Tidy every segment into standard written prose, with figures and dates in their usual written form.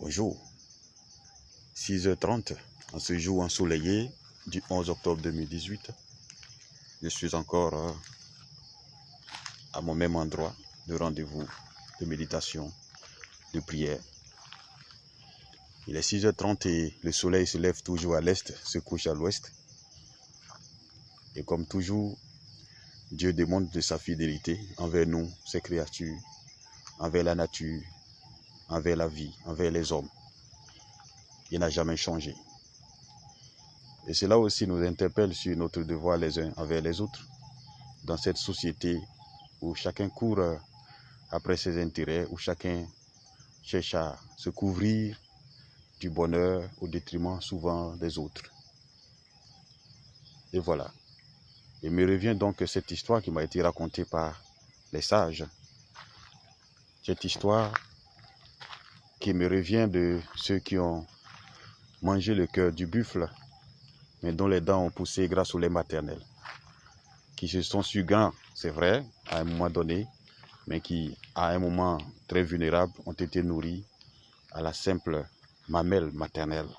Bonjour, 6h30, en ce jour ensoleillé du 11 octobre 2018, je suis encore à mon même endroit de rendez-vous, de méditation, de prière. Il est 6h30 et le soleil se lève toujours à l'est, se couche à l'ouest. Et comme toujours, Dieu démontre de sa fidélité envers nous, ses créatures, envers la nature, envers la vie, envers les hommes. Il n'a jamais changé. Et cela aussi nous interpelle sur notre devoir les uns envers les autres, dans cette société où chacun court après ses intérêts, où chacun cherche à se couvrir du bonheur au détriment souvent des autres. Et voilà. Il me revient donc cette histoire qui m'a été racontée par les sages. Cette histoire qui me revient de ceux qui ont mangé le cœur du buffle, mais dont les dents ont poussé grâce au lait maternel. Qui se sont su grands, c'est vrai, à un moment donné, mais qui, à un moment très vulnérable, ont été nourris à la simple mamelle maternelle.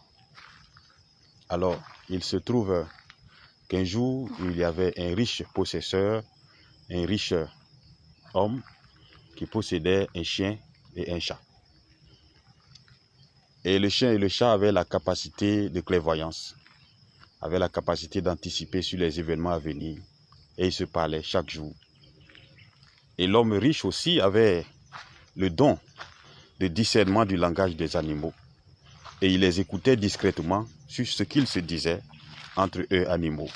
Alors, il se trouve qu'un jour, il y avait un riche possesseur, un riche homme qui possédait un chien et un chat. Et le chien et le chat avaient la capacité de clairvoyance, avaient la capacité d'anticiper sur les événements à venir. Et ils se parlaient chaque jour. Et l'homme riche aussi avait le don de discernement du langage des animaux. Et il les écoutait discrètement sur ce qu'ils se disaient entre eux animaux.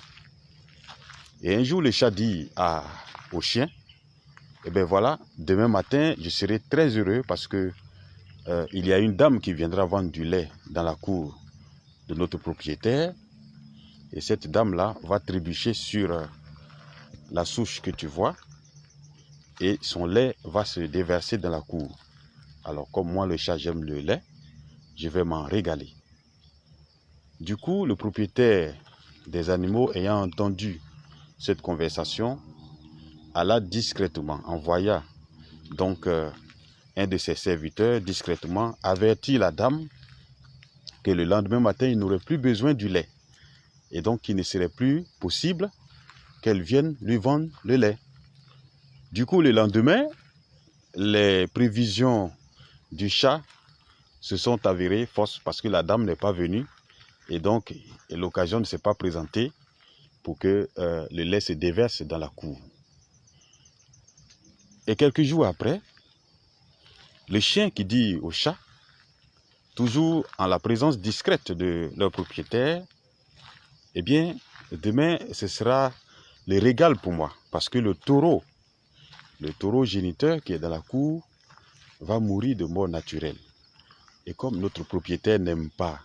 Et un jour, le chat dit au chien, eh bien voilà, demain matin, je serai très heureux parce que il y a une dame qui viendra vendre du lait dans la cour de notre propriétaire. Et cette dame-là va trébucher sur la souche que tu vois et son lait va se déverser dans la cour. Alors, comme moi, le chat, j'aime le lait, je vais m'en régaler. Du coup, le propriétaire des animaux ayant entendu cette conversation, alla discrètement, envoya donc un de ses serviteurs discrètement avertit la dame que le lendemain matin, il n'aurait plus besoin du lait. Et donc, il ne serait plus possible qu'elle vienne lui vendre le lait. Du coup, le lendemain, les prévisions du chat se sont avérées fausses parce que la dame n'est pas venue. Et donc, l'occasion ne s'est pas présentée pour que le lait se déverse dans la cour. Et quelques jours après, le chien qui dit au chat, toujours en la présence discrète de leur propriétaire, eh bien, demain, ce sera le régal pour moi. Parce que le taureau géniteur qui est dans la cour, va mourir de mort naturelle. Et comme notre propriétaire n'aime pas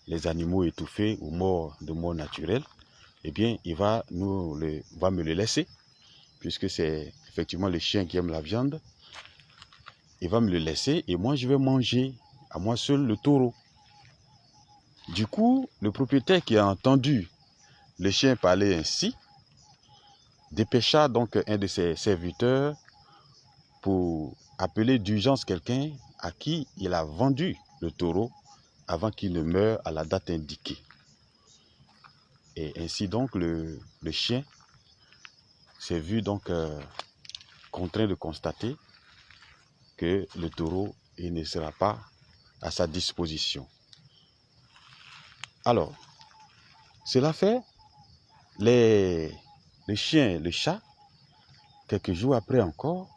les animaux étouffés ou morts de mort naturelle, eh bien, il va me le laisser, puisque c'est effectivement le chien qui aime la viande. Il va me le laisser et moi, je vais manger à moi seul le taureau. Du coup, le propriétaire qui a entendu le chien parler ainsi, dépêcha donc un de ses serviteurs pour appeler d'urgence quelqu'un à qui il a vendu le taureau avant qu'il ne meure à la date indiquée. Et ainsi donc, le chien s'est vu donc contraint de constater que le taureau il ne sera pas à sa disposition. Alors, cela fait le chien et le chat, quelques jours après encore,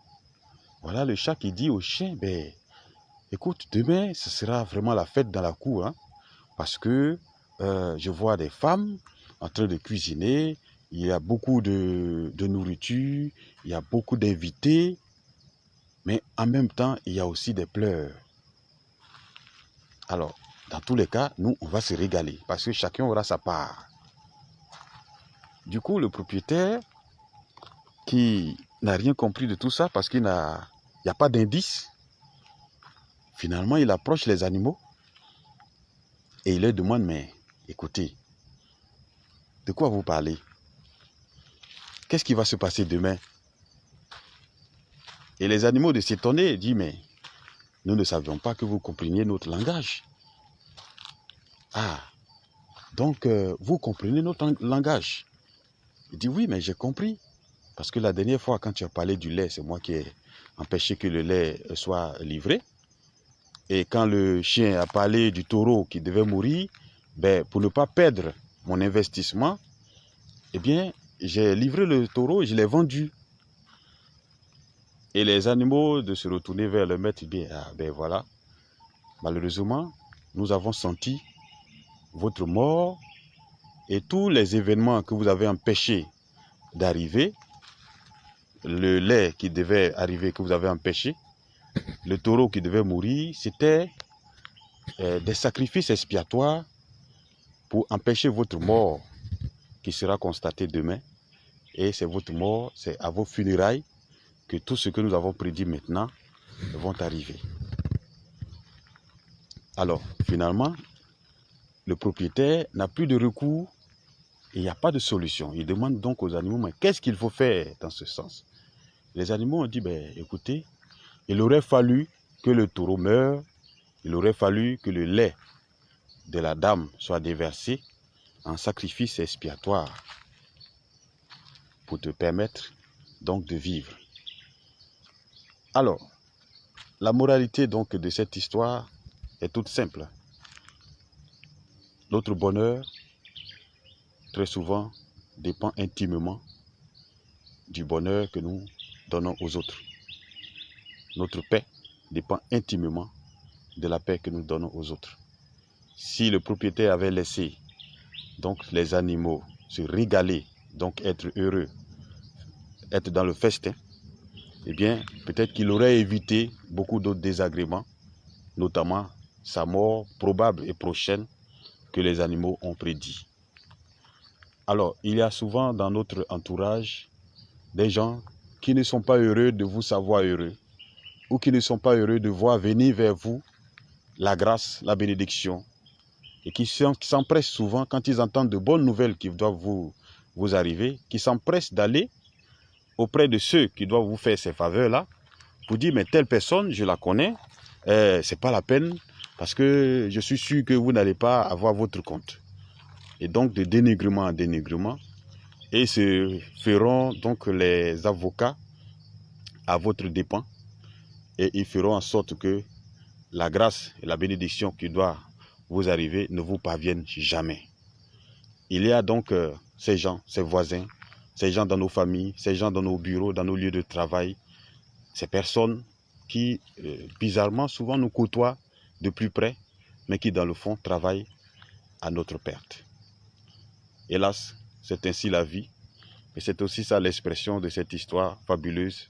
voilà le chat qui dit au chien, ben, écoute, demain, ce sera vraiment la fête dans la cour, hein, parce que je vois des femmes en train de cuisiner, il y a beaucoup de nourriture, il y a beaucoup d'invités, mais en même temps, il y a aussi des pleurs. Alors, dans tous les cas, nous, on va se régaler, parce que chacun aura sa part. Du coup, le propriétaire, qui n'a rien compris de tout ça, parce qu'il n'y a pas d'indice, finalement, il approche les animaux, et il leur demande, mais écoutez, de quoi vous parlez? Qu'est-ce qui va se passer demain? Et les animaux de s'étonner disent, mais nous ne savions pas que vous compreniez notre langage. Ah, donc vous comprenez notre langage. Il dit oui, mais j'ai compris. Parce que la dernière fois, quand tu as parlé du lait, c'est moi qui ai empêché que le lait soit livré. Et quand le chien a parlé du taureau qui devait mourir, ben, pour ne pas perdre mon investissement, eh bien, j'ai livré le taureau et je l'ai vendu. Et les animaux de se retourner vers le maître, bien, ah, ben voilà, malheureusement, nous avons senti votre mort et tous les événements que vous avez empêchés d'arriver, le lait qui devait arriver que vous avez empêché, le taureau qui devait mourir, c'était des sacrifices expiatoires pour empêcher votre mort qui sera constatée demain. Et c'est votre mort, c'est à vos funérailles que tout ce que nous avons prédit maintenant vont arriver. Alors, finalement, le propriétaire n'a plus de recours et il n'y a pas de solution. Il demande donc aux animaux, mais qu'est-ce qu'il faut faire dans ce sens? Les animaux ont dit, ben, écoutez, il aurait fallu que le taureau meure, il aurait fallu que le lait de la dame soit déversé en sacrifice expiatoire pour te permettre donc de vivre. Alors, la moralité donc de cette histoire est toute simple. Notre bonheur, très souvent, dépend intimement du bonheur que nous donnons aux autres. Notre paix dépend intimement de la paix que nous donnons aux autres. Si le propriétaire avait laissé donc les animaux se régaler, donc être heureux, être dans le festin, eh bien, peut-être qu'il aurait évité beaucoup d'autres désagréments, notamment sa mort probable et prochaine que les animaux ont prédit. Alors, il y a souvent dans notre entourage des gens qui ne sont pas heureux de vous savoir heureux ou qui ne sont pas heureux de voir venir vers vous la grâce, la bénédiction et qui s'empressent souvent quand ils entendent de bonnes nouvelles qui doivent vous arriver, qui s'empressent d'aller auprès de ceux qui doivent vous faire ces faveurs-là pour dire, mais telle personne, je la connais, c'est pas la peine parce que je suis sûr que vous n'allez pas avoir votre compte. Et donc de dénigrement en dénigrement, et se feront donc les avocats à votre dépens et ils feront en sorte que la grâce et la bénédiction qui doit vous arriver ne vous parviennent jamais. Il y a donc ces gens, ces voisins, ces gens dans nos familles, ces gens dans nos bureaux, dans nos lieux de travail, ces personnes qui, bizarrement, souvent nous côtoient de plus près, mais qui, dans le fond, travaillent à notre perte. Hélas, c'est ainsi la vie, et c'est aussi ça l'expression de cette histoire fabuleuse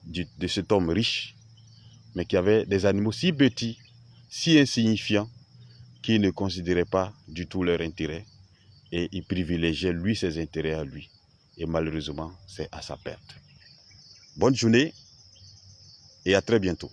de cet homme riche, mais qui avait des animaux si petits, si insignifiants, qu'il ne considérait pas du tout leur intérêt, et il privilégiait lui ses intérêts à lui. Et malheureusement, c'est à sa perte. Bonne journée et à très bientôt.